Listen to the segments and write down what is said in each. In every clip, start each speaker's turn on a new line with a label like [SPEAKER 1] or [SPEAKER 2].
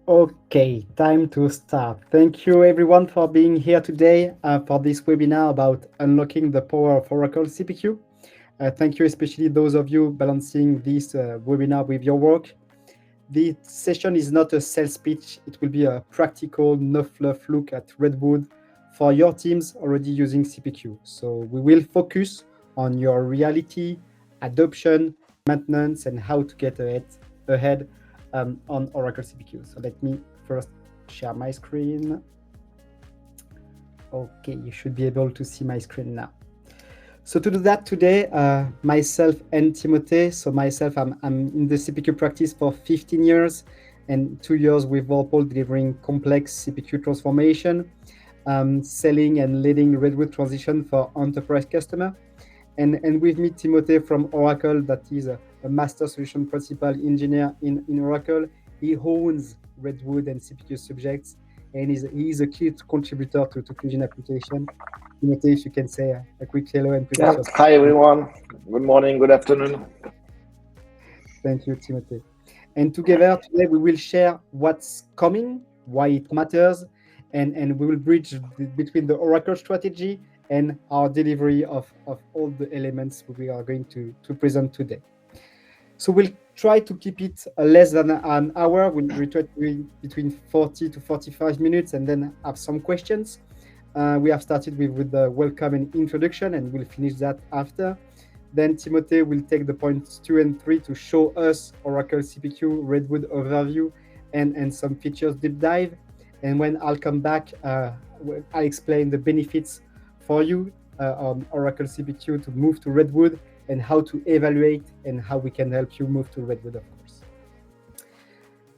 [SPEAKER 1] Okay, time to start. Thank you everyone for being here today for this webinar about unlocking the power of Oracle CPQ. Thank you especially those of you balancing this webinar with your work. This session is not a sales pitch. It will be a practical, no-fluff look at Redwood for your teams already using CPQ. So we will focus on your reality, adoption, maintenance, and how to get ahead on Oracle CPQ. So let me first share my screen. Okay, you should be able to see my screen now. So to do that today, myself and Timothée. So myself, I'm in the CPQ practice for 15 years and 2 years with Walpole delivering complex CPQ transformation, selling and leading Redwood transition for enterprise customer. And with me, Timothée from Oracle, that is a master solution principal engineer in Oracle. He owns Redwood and CPQ subjects, and he's a key contributor to Fusion application. Timothée, if you can say a quick hello and present yourself.
[SPEAKER 2] Hi everyone. Good morning, good afternoon.
[SPEAKER 1] Thank you, Timothée. And together today we will share what's coming, why it matters, and we will bridge between the Oracle strategy and our delivery of all the elements we are going to present today. So we'll try to keep it less than an hour. We'll try to do between 40 to 45 minutes and then have some questions. We have started with the welcome and introduction, and we'll finish that after. Then Timothée will take the points 2 and 3 to show us Oracle CPQ Redwood overview and some features deep dive. And when I'll come back, I'll explain the benefits for you on Oracle CPQ to move to Redwood and how to evaluate and how we can help you move to Redwood, of course.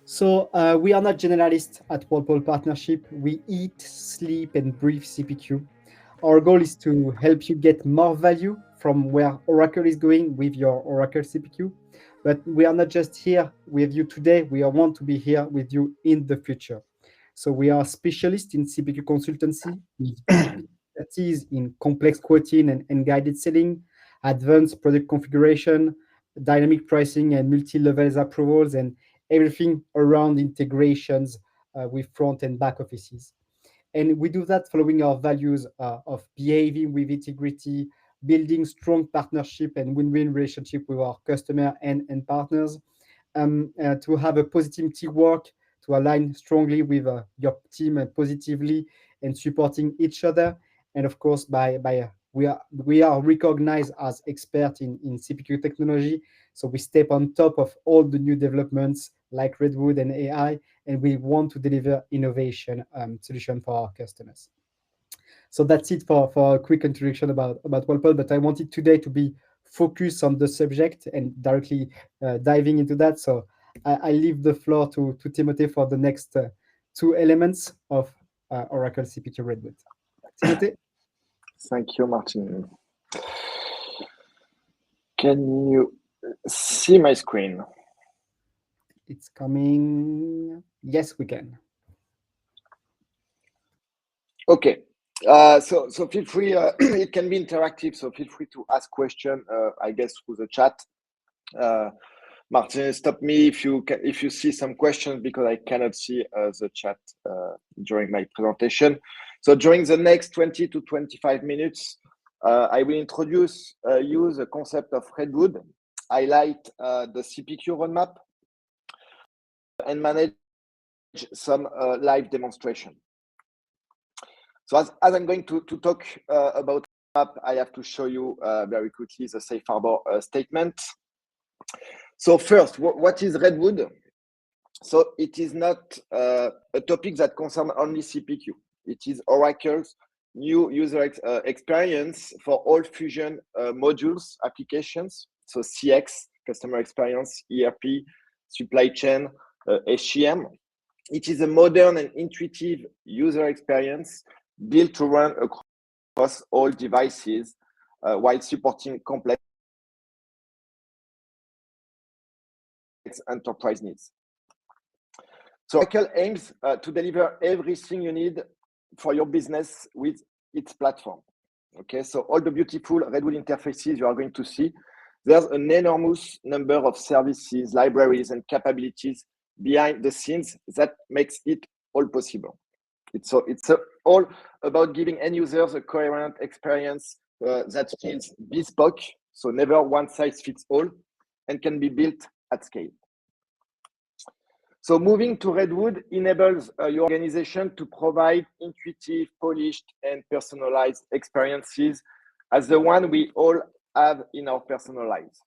[SPEAKER 1] So we are not generalists at Walpole Partnership. We eat, sleep, and breathe CPQ. Our goal is to help you get more value from where Oracle is going with your Oracle CPQ. But we are not just here with you today. We want to be here with you in the future. So we are specialists in CPQ consultancy with deep expertise in complex quoting and guided selling, advanced product configuration, dynamic pricing, and multi-levels approvals, and everything around integrations with front and back offices. And we do that following our values of behaving with integrity, building strong partnership and win-win relationship with our customer and partners, to have a positive teamwork, to align strongly with your team positively and supporting each other. And of course, we are recognized as experts in CPQ technology. So we step on top of all the new developments like Redwood and AI, and we want to deliver innovation solution for our customers. So that's it for a quick introduction about Walpole, but I wanted today to be focused on the subject and directly diving into that. So I leave the floor to Timothée for the next two elements of Oracle CPQ Redwood. Timothée?
[SPEAKER 2] Thank you, Martin. Can you see my screen?
[SPEAKER 1] It's coming. Yes, we can.
[SPEAKER 2] Okay. So feel free. It can be interactive, so feel free to ask questions. I guess through the chat. Martin, stop me if you see some questions because I cannot see the chat during my presentation. So during the next 20 to 25 minutes, I will introduce you the concept of Redwood, highlight the CPQ roadmap, and manage some live demonstration. So as I'm going to talk about roadmap, I have to show you very quickly the safe harbor statement. So first, what is Redwood? So it is not a topic that concerns only CPQ. It is Oracle's new user experience for all Fusion modules applications. So CX, customer experience, ERP, supply chain, HCM. It is a modern and intuitive user experience built to run across all devices while supporting complex enterprise needs. So Oracle aims to deliver everything you need for your business with its platform. Okay, so all the beautiful Redwood interfaces you are going to see, there's an enormous number of services, libraries, and capabilities behind the scenes that makes it all possible. It's all about giving end users a coherent experience that feels bespoke, so never one size fits all, and can be built at scale. So moving to Redwood enables your organization to provide intuitive, polished, and personalized experiences as the one we all have in our personal lives.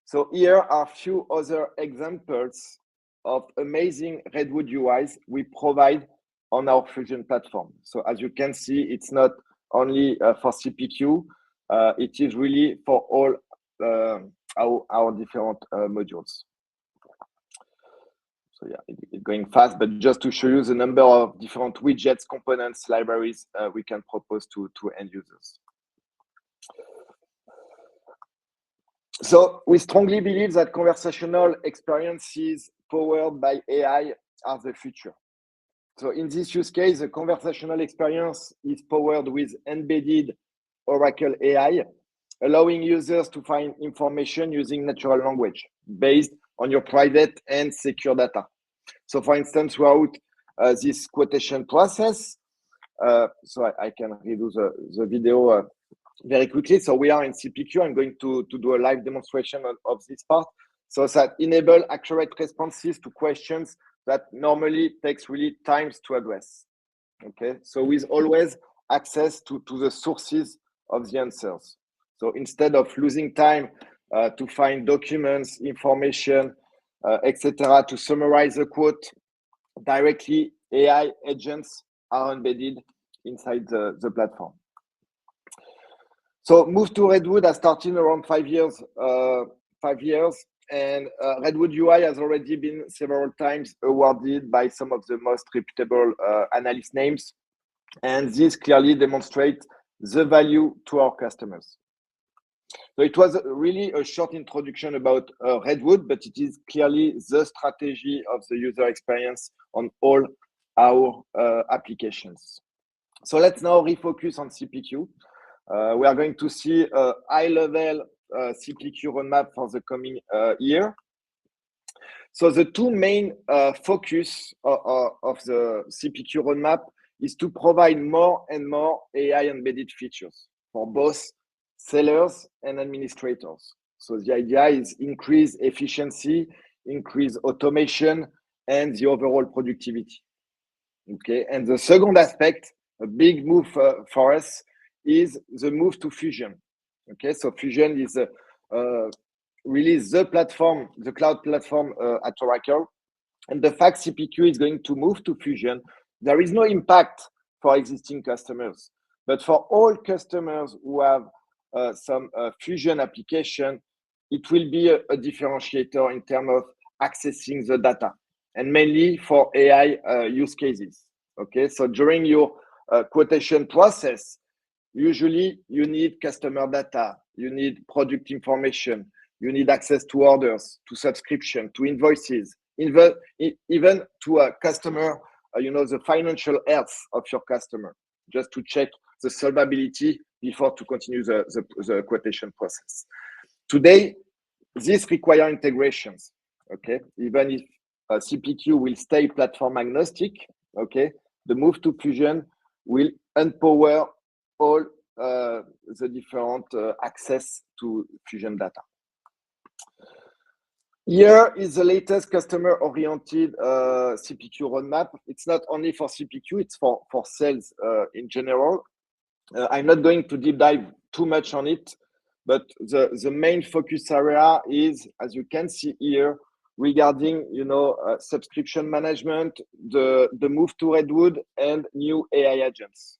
[SPEAKER 2] So here are a few other examples of amazing Redwood UIs we provide on our Fusion platform. So as you can see, it's not only for CPQ, it is really for all our different modules. So yeah, it's going fast, but just to show you the number of different widgets, components, libraries we can propose to end users. So we strongly believe that conversational experiences powered by AI are the future. So in this use case, the conversational experience is powered with embedded Oracle AI, allowing users to find information using natural language based on your private and secure data. So for instance, throughout this quotation process, so I can redo the video very quickly. So we are in CPQ. I'm going to do a live demonstration of this part. So that enable accurate responses to questions that normally takes really times to address. Okay, so with always access to the sources of the answers. So instead of losing time to find documents, information, etc., to summarize the quote directly, AI agents are embedded inside the platform. So move to Redwood has started around 5 years, and Redwood UI has already been several times awarded by some of the most reputable analyst names, and this clearly demonstrates the value to our customers. So it was really a short introduction about Redwood, but it is clearly the strategy of the user experience on all our applications. So let's now refocus on CPQ. We are going to see a high-level CPQ roadmap for the coming year. So the two main focus of the CPQ roadmap is to provide more and more AI embedded features for both sellers and administrators. So the idea is increase efficiency, increase automation, and the overall productivity. Okay, and the second aspect, a big move for us, is the move to Fusion. Okay, so Fusion is really the platform, the cloud platform at Oracle. And the fact CPQ is going to move to Fusion, there is no impact for existing customers. But for all customers who have some Fusion application, it will be a differentiator in terms of accessing the data, and mainly for AI use cases. Okay, so during your quotation process, usually you need customer data, you need product information, you need access to orders, to subscription, to invoices, even to a customer, the financial health of your customer, just to check the solvability before to continue the quotation process. Today, this require integrations, okay? Even if CPQ will stay platform agnostic, okay? The move to Fusion will empower all the different access to Fusion data. Here is the latest customer-oriented CPQ roadmap. It's not only for CPQ, it's for sales in general. I'm not going to deep dive too much on it, but the main focus area is, as you can see here, regarding subscription management, the move to Redwood, and new AI agents.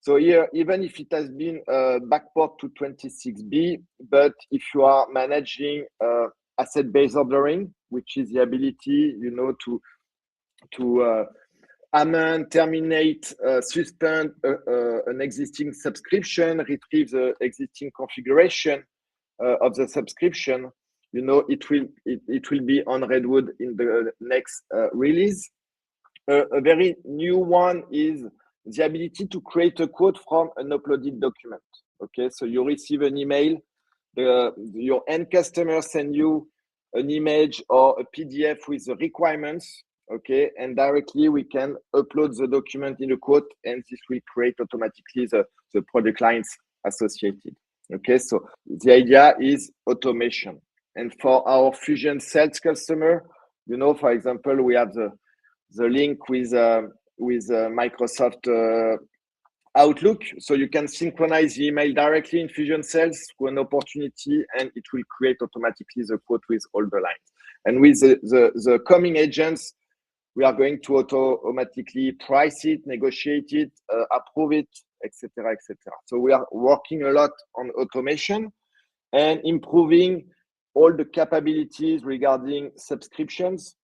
[SPEAKER 2] So here, even if it has been backport to 26B, but if you are managing asset-based ordering, which is the ability, to amend, terminate, suspend an existing subscription, retrieve the existing configuration of the subscription, it will be on Redwood in the next release. A very new one is the ability to create a quote from an uploaded document. Okay, so you receive an email, your end customer send you an image or a PDF with the requirements, okay, and directly we can upload the document in a quote, and this will create automatically the product lines associated. Okay, so the idea is automation. And for our Fusion sales customer, you know, for example, we have the link with Microsoft Outlook, so you can synchronize the email directly in Fusion Sales to an opportunity, and it will create automatically the quote with all the lines. And with the coming agents, we are going to automatically price it, negotiate it, approve it, etc., etc. So we are working a lot on automation and improving all the capabilities regarding subscriptions,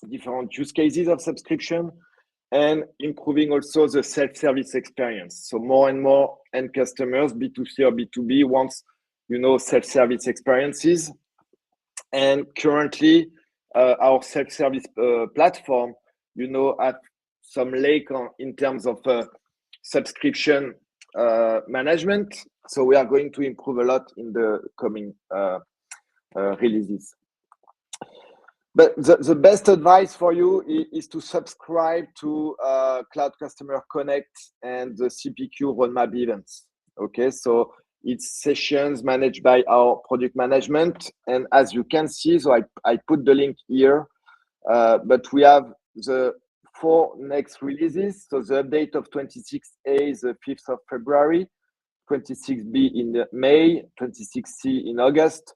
[SPEAKER 2] different use cases of subscription, and improving also the self-service experience. So more and more end customers, B2C or B2B, wants, you know, self-service experiences. And currently, our self-service platform, you know, at some lack in terms of subscription management. So we are going to improve a lot in the coming releases. But the best advice for you is to subscribe to Cloud Customer Connect and the CPQ roadmap events. Okay, so it's sessions managed by our product management. And as you can see, so I put the link here, but we have the 4 next releases. So the update of 26A is the 5th of February, 26B in May, 26C in August,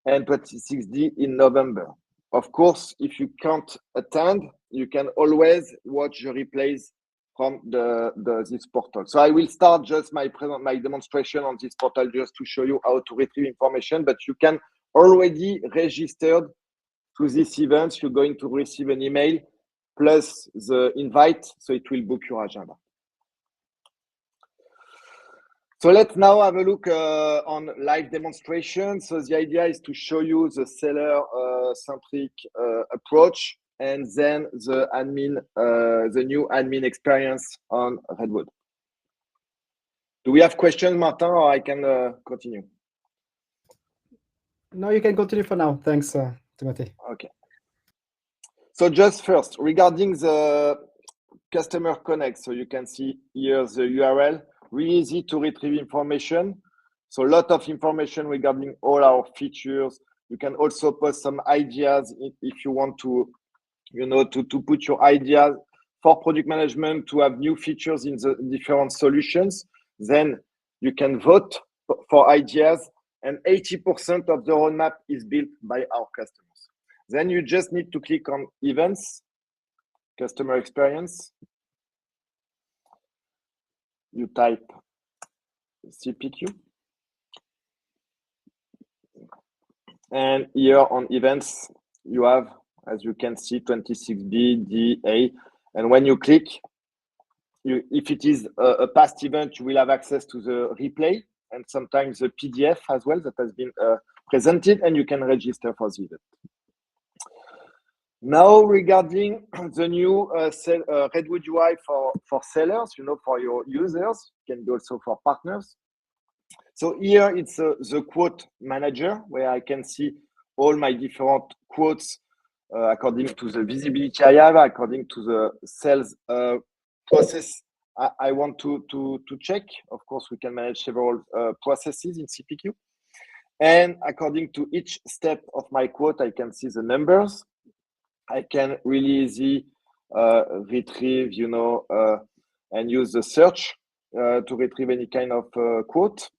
[SPEAKER 2] and 26D in November. Of course, if you can't attend, you can always watch the replays from this portal. So I will start just my demonstration on this portal just to show you how to retrieve information, but you can already register to this event. You're going to receive an email plus the invite, so it will book your agenda. So let's now have a look on live demonstration. So the idea is to show you the seller-centric approach, and then the new admin experience on Redwood. Do we have questions, Martin, or I can continue?
[SPEAKER 1] No, you can continue for now. Thanks, Timothée.
[SPEAKER 2] Okay. So just first, regarding the Customer Connect, so you can see here the URL. Really easy to retrieve information. So a lot of information regarding all our features. You can also post some ideas if you want to, you know, to put your ideas for product management to have new features in the different solutions. Then you can vote for ideas, and 80% of the roadmap is built by our customers. Then you just need to click on events, customer experience. You type CPQ, and here on events you have, as you can see, 26B, D, A, and when you click, if it is a past event, you will have access to the replay and sometimes the PDF as well that has been presented, and you can register for the event. Now, regarding the new Redwood UI for sellers, you know, for your users, can be also for partners. So here it's the quote manager, where I can see all my different quotes according to the visibility I have, according to the sales process I want to check. Of course, we can manage several processes in CPQ. And according to each step of my quote, I can see the numbers. I can really easy retrieve, you know, and use the search to retrieve any kind of quote.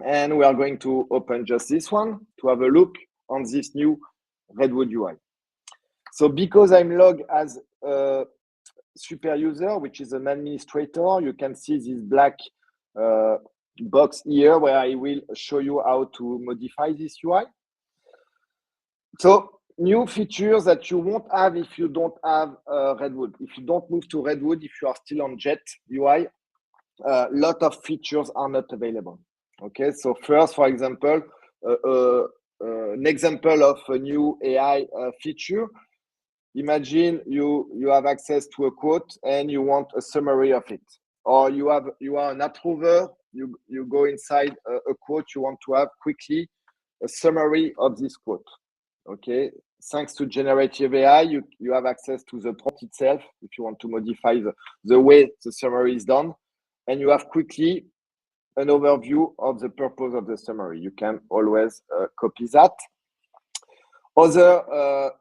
[SPEAKER 2] And we are going to open just this one to have a look on this new Redwood UI. So because I'm logged as a super user, which is an administrator, you can see this black box here where I will show you how to modify this UI. So new features that you won't have if you don't have Redwood. If you don't move to Redwood, if you are still on Jet UI, a lot of features are not available. Okay, so first, for example, an example of a new AI feature. Imagine you have access to a quote and you want a summary of it, or you are an approver. You go inside a quote, you want to have quickly a summary of this quote. Okay, thanks to generative AI, you have access to the prompt itself if you want to modify the way the summary is done, and you have quickly an overview of the purpose of the summary. You can always copy that. Other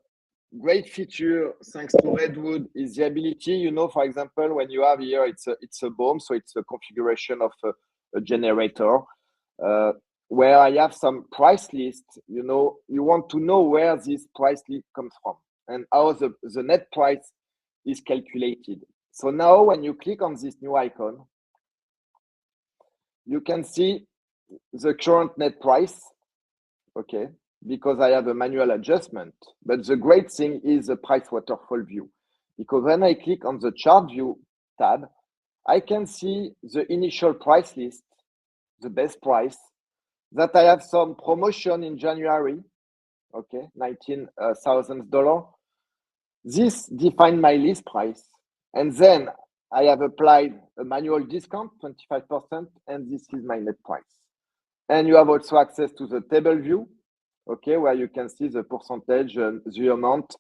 [SPEAKER 2] great feature thanks to Redwood is the ability, you know, for example, when you have here, it's a BOM, so it's a configuration of a generator where I have some price list. You know, you want to know where this price list comes from and how the net price is calculated. So now when you click on this new icon, you can see the current net price, okay, because I have a manual adjustment. But the great thing is the price waterfall view, because when I click on the chart view tab, I can see the initial price list, the best price, that I have some promotion in January, okay, $19,000. This defines my list price. And then I have applied a manual discount, 25%, and this is my net price. And you have also access to the table view, okay, where you can see the percentage and the amount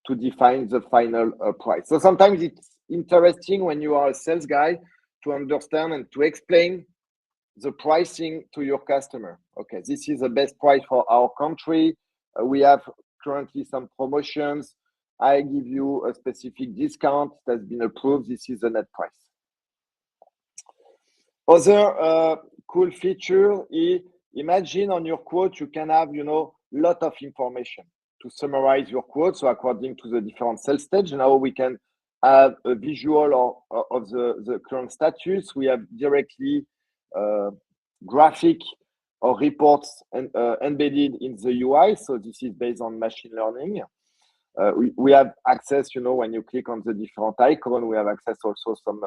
[SPEAKER 2] to define the final price. So sometimes it's interesting when you are a sales guy to understand and to explain the pricing to your customer. Okay, this is the best price for our country. We have currently some promotions. I give you a specific discount that's been approved. This is the net price. Other cool feature is, imagine on your quote, you can have, you know, lot of information to summarize your quote. So according to the different sales stage, now we can have a visual of the current status. We have directly graphic or reports embedded in the UI. So this is based on machine learning. We have access, you know, when you click on the different icon, we have access also some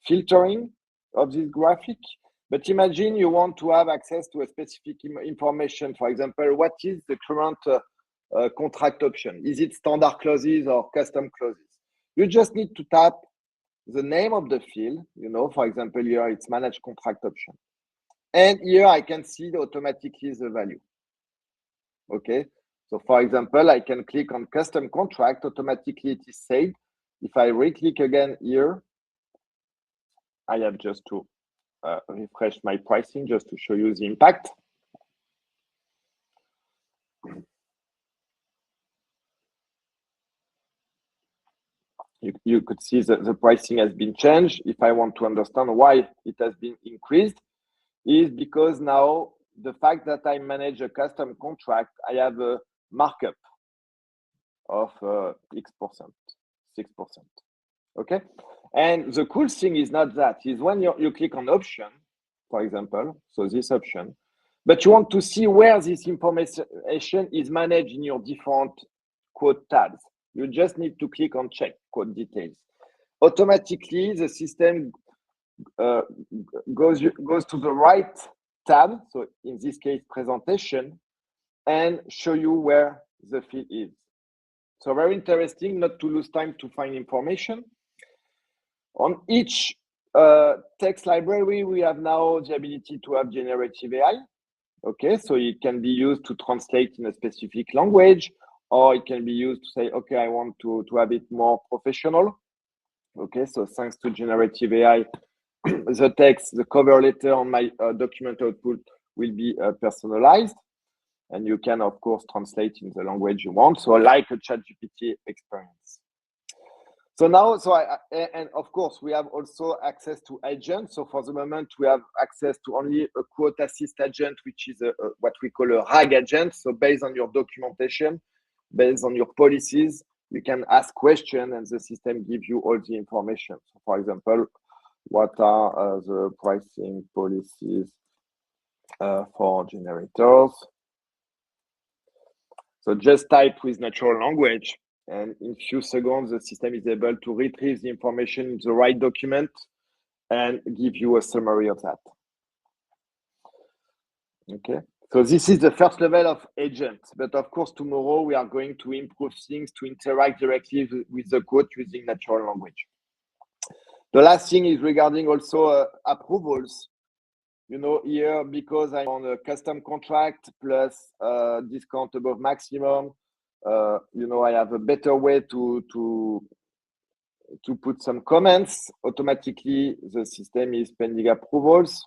[SPEAKER 2] filtering of this graphic. But imagine you want to have access to a specific information. For example, what is the current contract option? Is it standard clauses or custom clauses? You just need to tap the name of the field. You know, for example, here it's manage contract option. And here I can see automatically the value. Okay. So for example, I can click on custom contract, automatically it is saved. If I re-click again here, I have just to refresh my pricing just to show you the impact. You could see that the pricing has been changed. If I want to understand why it has been increased, is because now the fact that I manage a custom contract, I have a markup of X%, 6%. Okay. And the cool thing is not that, is when you click on option, for example, so this option, but you want to see where this information is managed in your different quote tabs. You just need to click on check quote details. Automatically, the system goes to the right tab, so in this case, presentation, and show you where the field is. So very interesting, not to lose time to find information. On each text library, we have now the ability to have generative AI. Okay, so it can be used to translate in a specific language, or it can be used to say, okay, I want to have it more professional. Okay, so thanks to generative AI, the text, the cover letter on my document output will be personalized. And you can, of course, translate in the language you want. So like a ChatGPT experience. So now, and of course, we have also access to agents. So for the moment, we have access to only a quote assist agent, which is what we call a RAG agent. So based on your documentation, based on your policies, you can ask questions and the system gives you all the information. So for example, what are the pricing policies for generators? So just type with natural language, and in a few seconds, the system is able to retrieve the information in the right document and give you a summary of that. Okay, so this is the first level of agent, but of course, tomorrow we are going to improve things to interact directly with the quote using natural language. The last thing is regarding also approvals. You know, here, because I'm on a custom contract plus discount above maximum, I have a better way to put some comments. Automatically, the system is pending approvals.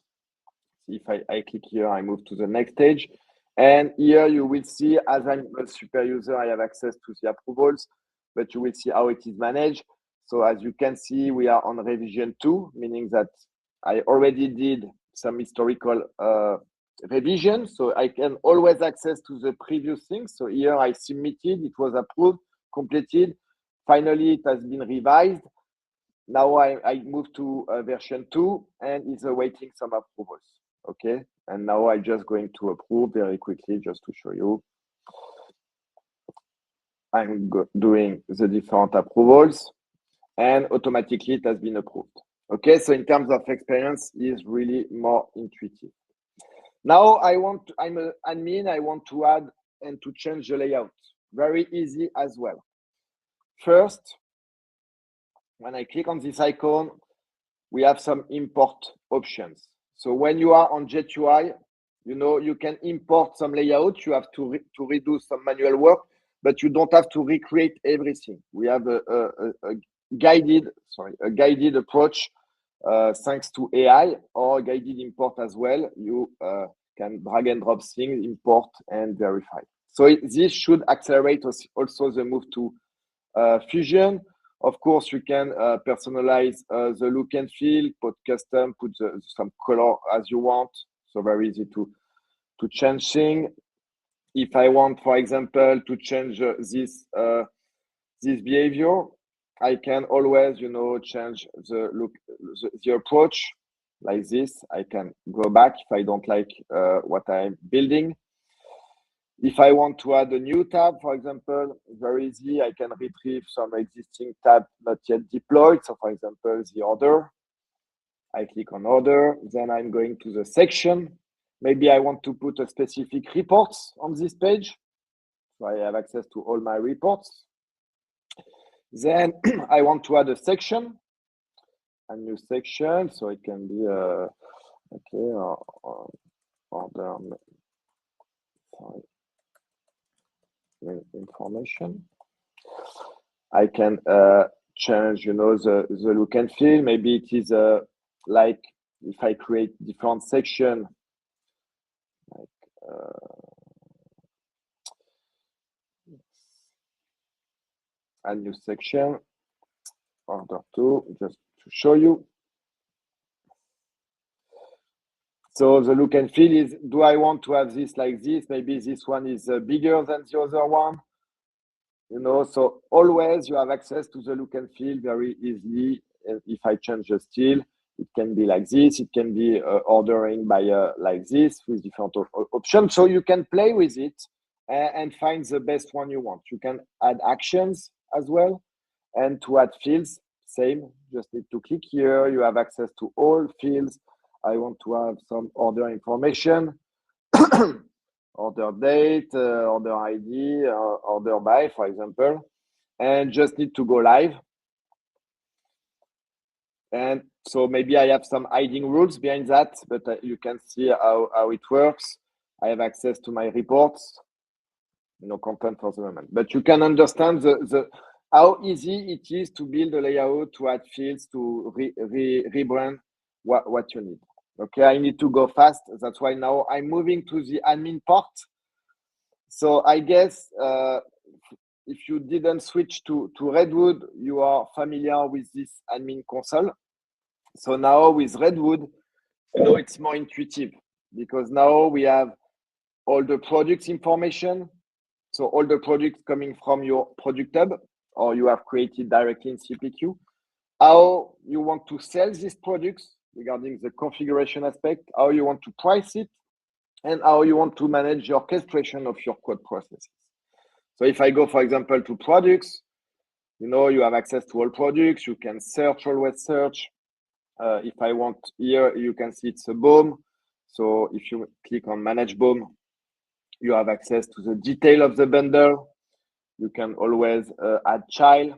[SPEAKER 2] If I click here, I move to the next stage. And here you will see, as I'm a super user, I have access to the approvals, but you will see how it is managed. So as you can see, we are on revision 2, meaning that I already did some historical revision. So I can always access to the previous things. So here I submitted, it was approved, completed. Finally, it has been revised. Now I move to version 2 and it's awaiting some approvals. Okay, and now I'm just going to approve very quickly just to show you. I'm doing the different approvals and automatically it has been approved. Okay, so in terms of experience, it's really more intuitive. Now I'm an admin, I want to add and to change the layout. Very easy as well. First, when I click on this icon, we have some import options. So when you are on Jet UI, you can import some layout. You have to redo some manual work, but you don't have to recreate everything. We have a guided approach thanks to AI, or guided import as well. You can drag and drop things, import and verify. So this should accelerate also the move to Fusion. Of course, you can personalize the look and feel, put custom, put some color as you want. So very easy to change things. If I want, for example, to change this behavior, I can always, change the look, the approach like this. I can go back if I don't like what I'm building. If I want to add a new tab, for example, very easy, I can retrieve some existing tab not yet deployed. So for example, the order, I click on order, then I'm going to the section. Maybe I want to put a specific reports on this page. So I have access to all my reports. Then I want to add a section, a new section. So it can be, order, sorry. Information. I can change, the look and feel. Maybe it is like if I create different section, like a new section, order 2, just to show you. So the look and feel is, do I want to have this like this? Maybe this one is bigger than the other one. So always you have access to the look and feel very easily. If I change the style, it can be like this. It can be ordering by like this with different options. So you can play with it and find the best one you want. You can add actions as well. And to add fields, same, just need to click here. You have access to all fields. I want to have some order information, order date, order ID, order by, for example, and just need to go live. And so maybe I have some hiding rules behind that, but you can see how it works. I have access to my reports, content for the moment. But you can understand how easy it is to build a layout, to add fields, to rebrand what you need. Okay, I need to go fast. That's why now I'm moving to the admin part. So I guess if you didn't switch to Redwood, you are familiar with this admin console. So now with Redwood, it's more intuitive because now we have all the products information. So all the products coming from your product hub, or you have created directly in CPQ. How you want to sell these products regarding the configuration aspect, how you want to price it, and how you want to manage the orchestration of your code processes. So if I go, for example, to products, you have access to all products. You can search, always search. If I want here, you can see it's a BOM. So if you click on Manage BOM, you have access to the detail of the bundle. You can always add child.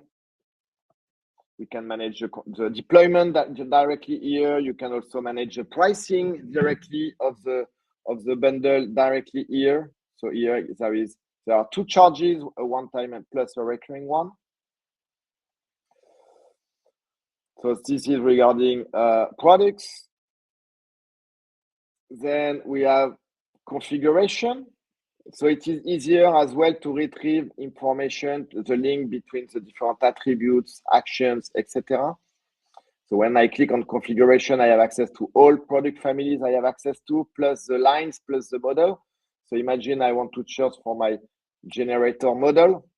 [SPEAKER 2] You can manage the deployment directly here. You can also manage the pricing directly of the bundle directly here. So here there is There are two charges, a one-time and plus a recurring one. So this is regarding products. Then we have configuration. So it is easier as well to retrieve information, the link between the different attributes, actions, etc. So when I click on configuration, I have access to all product families I have access to, plus the lines, plus the model. So imagine I want to search for my generator model.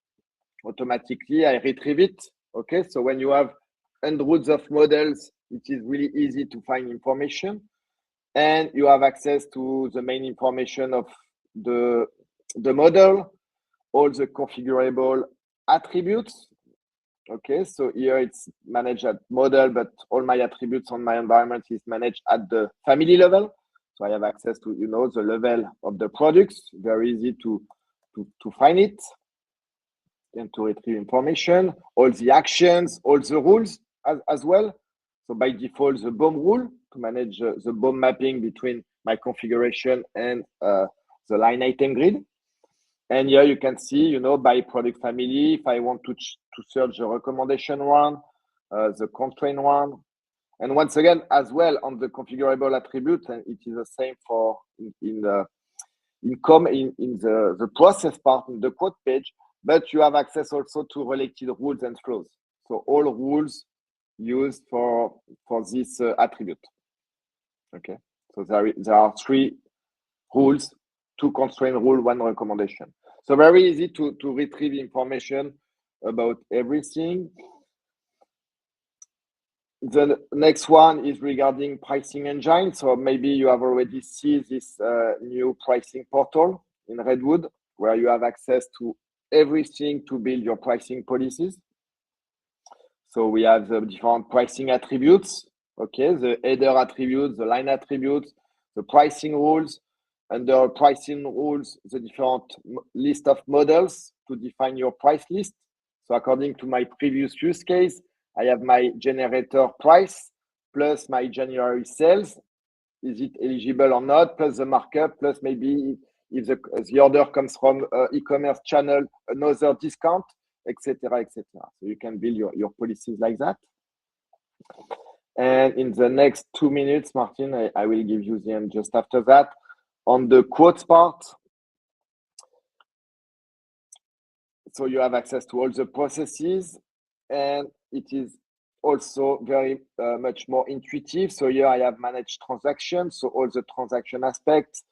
[SPEAKER 2] Automatically, I retrieve it. Okay, so when you have hundreds of models, it is really easy to find information. And you have access to the main information of the model, all the configurable attributes. Okay, so here it's managed at model, but all my attributes on my environment is managed at the family level. So I have access to, you know, the level of the products. Very easy to find it and to retrieve information. All the actions, all the rules as well. So by default, the BOM rule to manage the BOM mapping between my configuration and the line item grid. And here you can see, you know, by product family, if I want to search the recommendation one, the constraint one. And once again, as well on the configurable attribute, and it is the same for in the process part in the code page, but you have access also to related rules and flows. So all rules used for this attribute. Okay, so there are 3 rules, 2 constraint rule, 1 recommendation. So very easy to retrieve information about everything. The next one is regarding pricing engine. So maybe you have already seen this new pricing portal in Redwood, where you have access to everything to build your pricing policies. So we have the different pricing attributes, okay, the header attributes, the line attributes, the pricing rules. Under pricing rules, the different list of models to define your price list. So according to my previous use case, I have my generator price plus my January sales. Is it eligible or not? Plus the markup, plus maybe if the order comes from e-commerce channel, another discount, etc., etc. So you can build your policies like that. And in the next 2 minutes, Martin, I will give you the end just after that. On the quotes part, so you have access to all the processes, and it is also very much more intuitive. So here I have managed transactions, so all the transaction aspects,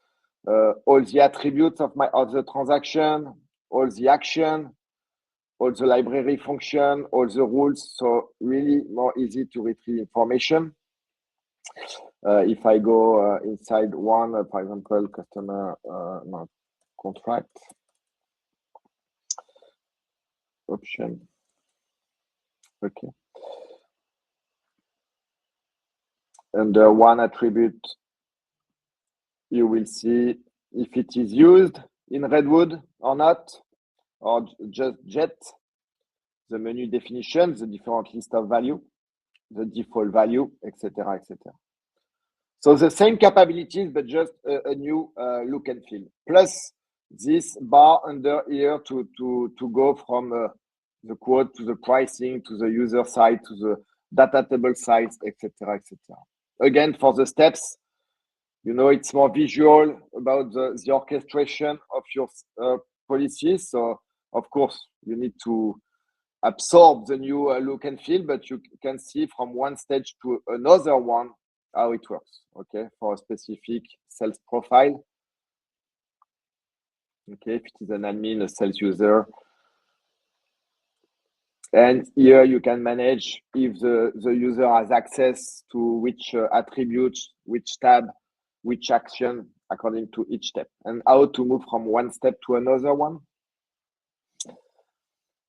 [SPEAKER 2] all the attributes of the transaction, all the action, all the library function, all the rules. So really more easy to retrieve information. If I go inside one, for example, customer contract option. Okay. Under one attribute, you will see if it is used in Redwood or not, or just jet, the menu definition, the different list of value, the default value, etc., etc. So the same capabilities, but just a new look and feel. Plus this bar under here to go from the quote to the pricing, to the user side, to the data table size, etc., etc. Again, for the steps, you know, it's more visual about the orchestration of your policies. So of course, you need to absorb the new look and feel, but you can see from one stage to another one how it works, okay, for a specific sales profile. Okay, if it is an admin, a sales user. And here you can manage if the user has access to which attributes, which tab, which action according to each step, and how to move from one step to another one.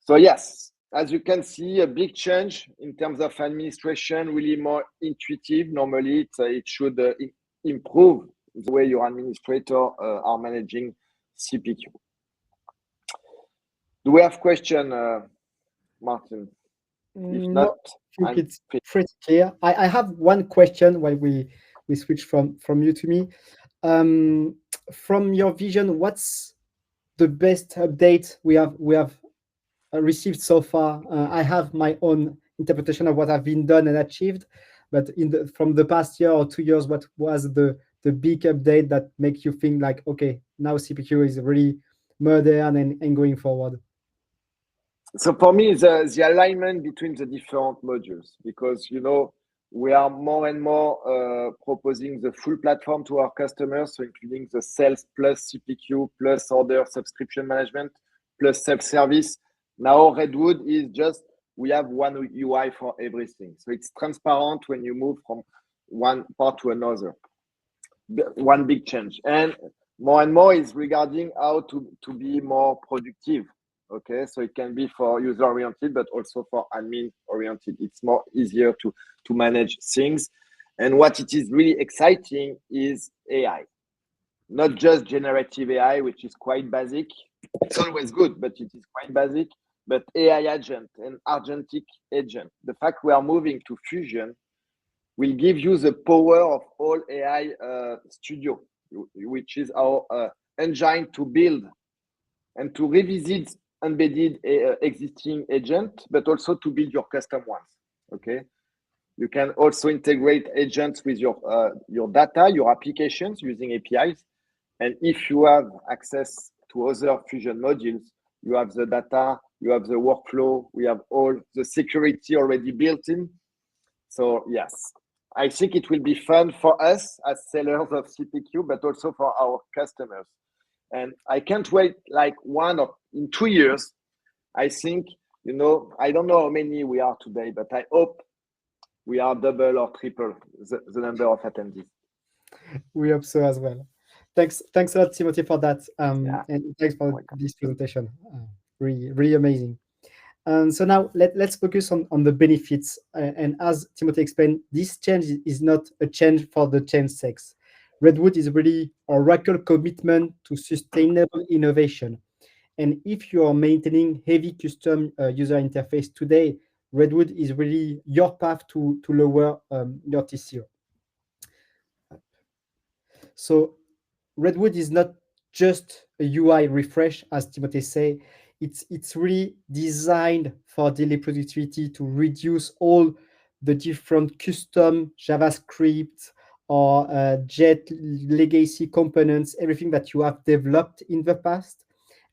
[SPEAKER 2] So yes, as you can see, a big change in terms of administration, really more intuitive. Normally, it should improve the way your administrator are managing CPQ. Do we have question, Martin? If not,
[SPEAKER 1] I think it's pretty clear. I have one question while we switch from you to me. From your vision, what's the best update we have received so far. I have my own interpretation of what have been done and achieved, but from the past year or 2 years, what was the big update that make you think like, okay, now CPQ is really modern and going forward?
[SPEAKER 2] So for me, the alignment between the different modules, because we are more and more proposing the full platform to our customers, so including the sales plus CPQ plus order subscription management plus self-service. Now Redwood is just we have one UI for everything, so it's transparent when you move from one part to another. One big change, and more is regarding how to be more productive. Okay, so it can be for user oriented, but also for admin oriented. It's more easier to manage things. And what it is really exciting is AI, not just generative AI, which is quite basic. It's always good, but it is quite basic. But AI agent and agentic agent. The fact we are moving to Fusion will give you the power of all AI Studio, which is our engine to build and to revisit embedded existing agent, but also to build your custom ones. Okay, you can also integrate agents with your data, your applications using APIs, and if you have access to other Fusion modules, you have the data, you have the workflow, we have all the security already built in. So yes, I think it will be fun for us as sellers of CPQ, but also for our customers. And I can't wait like in 2 years. I think, I don't know how many we are today, but I hope we are double or triple the number of attendees.
[SPEAKER 1] We hope so as well. Thanks a lot, Timothy, for that.
[SPEAKER 2] Yeah.
[SPEAKER 1] And thanks for this presentation. Really, really amazing. So now let's focus on the benefits. And as Timothy explained, this change is not a change for the change sake. Redwood is really Oracle commitment to sustainable innovation. And if you are maintaining heavy custom user interface today, Redwood is really your path to lower your TCO. So Redwood is not just a UI refresh, as Timothée say. It's really designed for daily productivity to reduce all the different custom JavaScript or Jet legacy components, everything that you have developed in the past.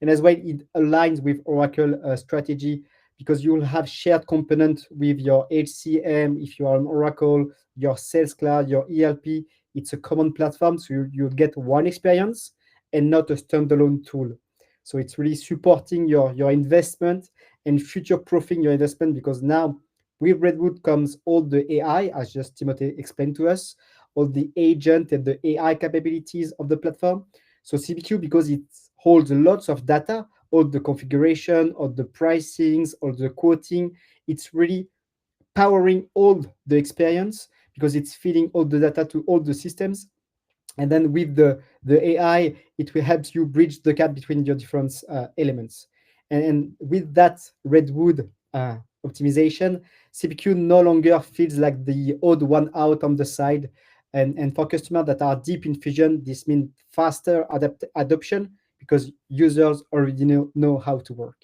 [SPEAKER 1] And as well, it aligns with Oracle strategy because you will have shared component with your HCM if you are on Oracle, your Sales Cloud, your ELP. It's a common platform, so you'll get one experience and not a standalone tool. So it's really supporting your investment and future-proofing your investment, because now with Redwood comes all the AI, as just Timothée explained to us, all the agent and the AI capabilities of the platform. So CPQ, because it holds lots of data, all the configuration, all the pricings, all the quoting, it's really powering all the experience because it's feeding all the data to all the systems. And then with the AI, it will help you bridge the gap between your different elements. And with that Redwood optimization, CPQ no longer feels like the odd one out on the side. And for customers that are deep in Fusion, this means faster adoption because users already know how to work.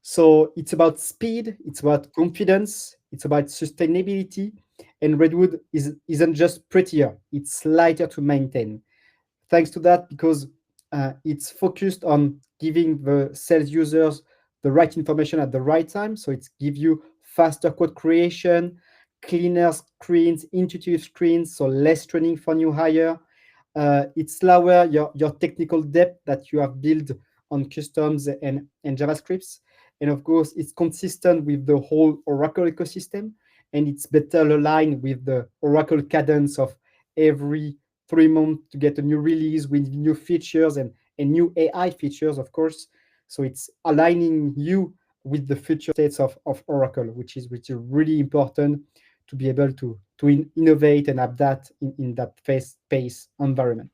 [SPEAKER 1] So it's about speed, it's about confidence, it's about sustainability, and Redwood isn't just prettier, it's lighter to maintain. Thanks to that, because it's focused on giving the sales users the right information at the right time. So it gives you faster quote creation, cleaner screens, intuitive screens, so less training for new hire. It's lower your technical depth that you have built on customs and JavaScripts. And of course, it's consistent with the whole Oracle ecosystem, and it's better aligned with the Oracle cadence of every 3 months to get a new release with new features and new AI features, of course. So it's aligning you with the future states of Oracle, which is really important to be able to innovate and have that in that fast-paced environment.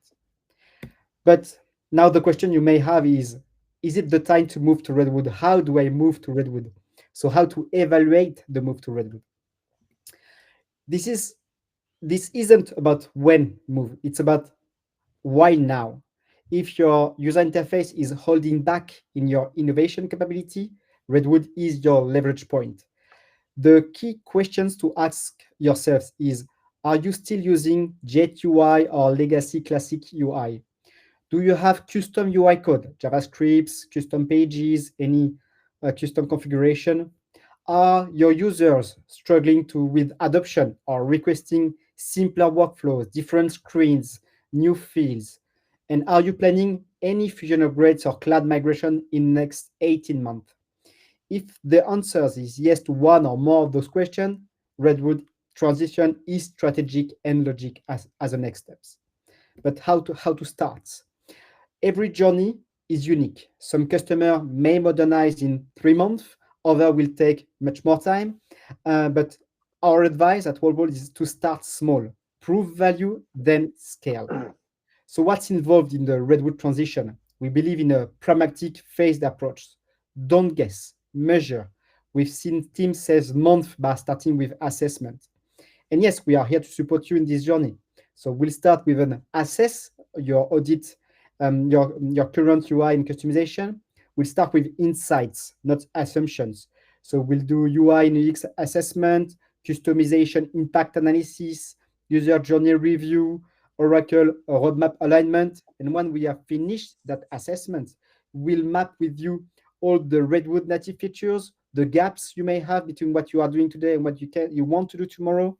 [SPEAKER 1] But now the question you may have is it the time to move to Redwood? How do I move to Redwood? So how to evaluate the move to Redwood? This isn't about when move, it's about why now. If your user interface is holding back in your innovation capability, Redwood is your leverage point. The key questions to ask yourselves is, are you still using Jet UI or legacy classic UI? Do you have custom UI code, JavaScript, custom pages, any custom configuration? Are your users struggling with adoption or requesting simpler workflows, different screens, new fields? And are you planning any Fusion upgrades or cloud migration in the next 18 months? If the answer is yes to one or more of those questions, Redwood transition is strategic and logic as the next steps. But how to start? Every journey is unique. Some customer may modernize in 3 months, other will take much more time. But our advice at Walpole is to start small, prove value, then scale. So what's involved in the Redwood transition? We believe in a pragmatic phased approach. Don't guess, measure. We've seen teams save months by starting with assessment. And yes, we are here to support you in this journey. So we'll start with an assess your audit, your current UI and customization. We'll start with insights, not assumptions. So we'll do UI and UX assessment, customization impact analysis, user journey review, Oracle roadmap alignment. And when we have finished that assessment, we'll map with you all the Redwood native features, the gaps you may have between what you are doing today and what you want to do tomorrow.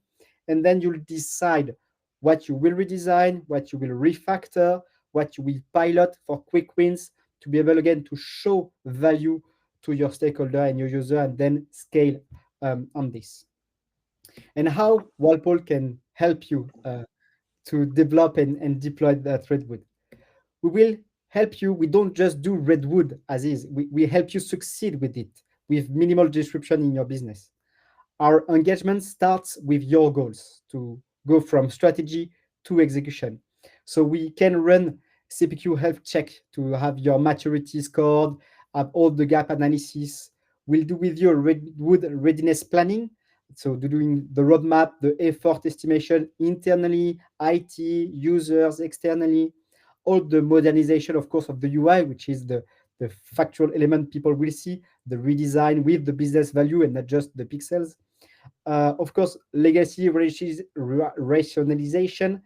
[SPEAKER 1] And then you'll decide what you will redesign, what you will refactor, what you will pilot for quick wins to be able again to show value to your stakeholder and your user and then scale on this. And how Walpole can help you to develop and deploy that Redwood. We will help you. We don't just do Redwood as is. We help you succeed with it with minimal disruption in your business. Our engagement starts with your goals to go from strategy to execution. So we can run CPQ health check to have your maturity scored, have all the gap analysis. We'll do with you a Redwood readiness planning. So doing the roadmap, the effort estimation internally, IT, users, externally, all the modernization, of course, of the UI, which is the factual element people will see, the redesign with the business value and not just the pixels. Of course, legacy rationalization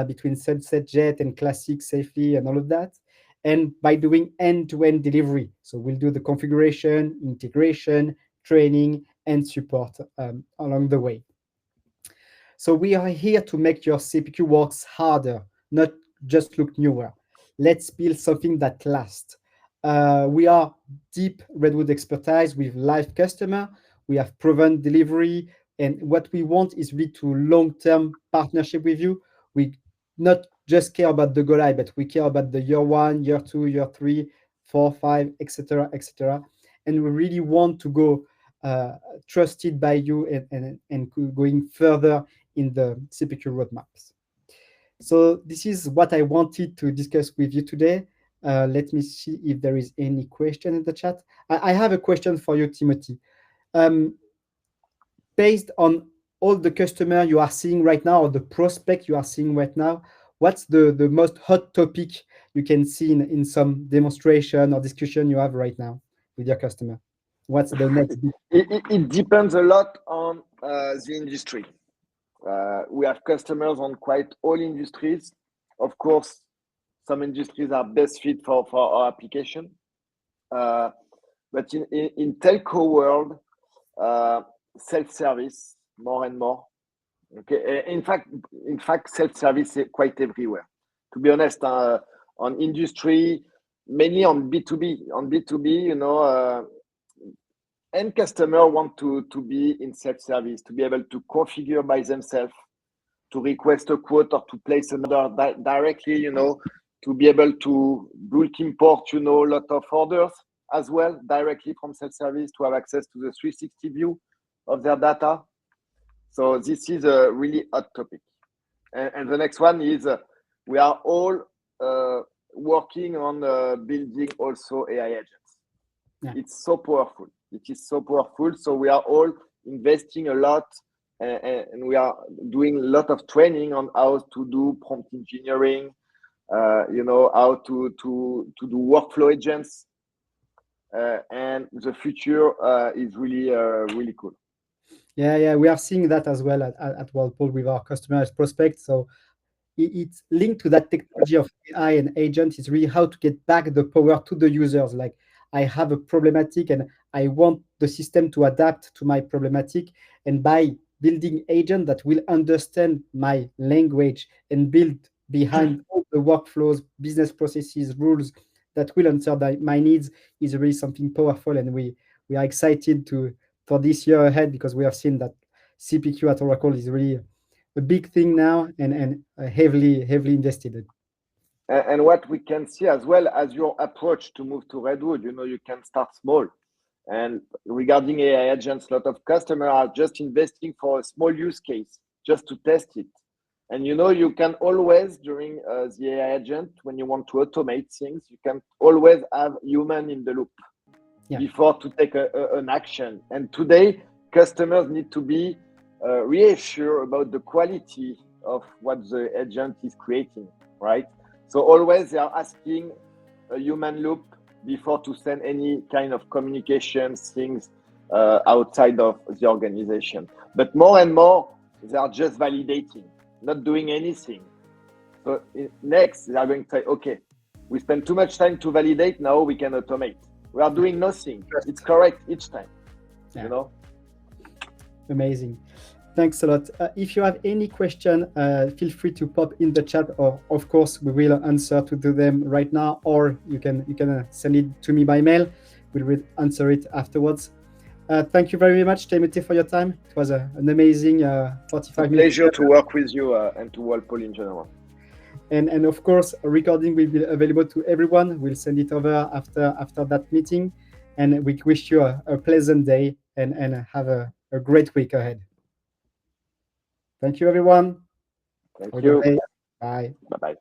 [SPEAKER 1] between Sunset Jet and Classic safely and all of that. And by doing end-to-end delivery. So we'll do the configuration, integration, training, and support along the way. So we are here to make your CPQ works harder, not just look newer. Let's build something that lasts. We are deep Redwood expertise with live customer. We have proven delivery. And what we want is really to long-term partnership with you. We not just care about the go live, but we care about the year 1, year 2, year 3, 4, 5, etc., etc. And we really want to go trusted by you and going further in the CPQ roadmaps. So this is what I wanted to discuss with you today. Let me see if there is any question in the chat. I have a question for you, Timothy. Based on all the customer you are seeing right now, or the prospect you are seeing right now, what's the most hot topic you can see in some demonstration or discussion you have right now with your customer? What's the next?
[SPEAKER 2] It depends a lot on the industry. We have customers on quite all industries. Of course, some industries are best fit for our application. But in telco world, self-service more and more. Okay, in fact, self-service is quite everywhere. To be honest, on industry, mainly on B2B. On B2B, you know, end customer want to be in self-service, to be able to configure by themselves, to request a quote or to place an order directly, you know, to be able to bulk import, you know, a lot of orders as well directly from self-service, to have access to the 360 view of their data. So this is a really hot topic. And the next one is we are all working on building also AI agents. Yeah. It's so powerful. It is so powerful. So we are all investing a lot and we are doing a lot of training on how to do prompt engineering, how to do workflow agents, and the future is really cool.
[SPEAKER 1] Yeah, we are seeing that as well at Walpole with our customers prospects. So it's linked to that technology of AI and agents. Is really how to get back the power to the users. Like, I have a problematic and I want the system to adapt to my problematic, and by building agent that will understand my language and build behind all the workflows, business processes, rules that will answer my needs, is really something powerful. And we are excited for this year ahead, because we have seen that CPQ at Oracle is really a big thing now, and heavily invested in.
[SPEAKER 2] And what we can see as well as your approach to move to Redwood, you can start small. And regarding AI agents, a lot of customers are just investing for a small use case just to test it. And you can always, during the AI agent, when you want to automate things, you can always have human in the loop before to take an action. And today, customers need to be reassured about the quality of what the agent is creating, right? So always they are asking a human loop before to send any kind of communications things outside of the organization. But more and more, they are just validating, not doing anything. So next, they are going to say, okay, we spend too much time to validate, now we can automate. We are doing nothing. It's correct each time,
[SPEAKER 1] Amazing. Thanks a lot. If you have any question, feel free to pop in the chat, or of course we will answer to them right now, or you can send it to me by mail. We'll answer it afterwards. Thank you very much, Timothée, for your time. It was an amazing 45 minutes.
[SPEAKER 2] Pleasure to work with you and to Walpole in general.
[SPEAKER 1] And of course, a recording will be available to everyone. We'll send it over after that meeting. And we wish you a pleasant day, and have a great week ahead. Thank you, everyone.
[SPEAKER 2] Thank you.
[SPEAKER 1] Bye.
[SPEAKER 2] Bye-bye.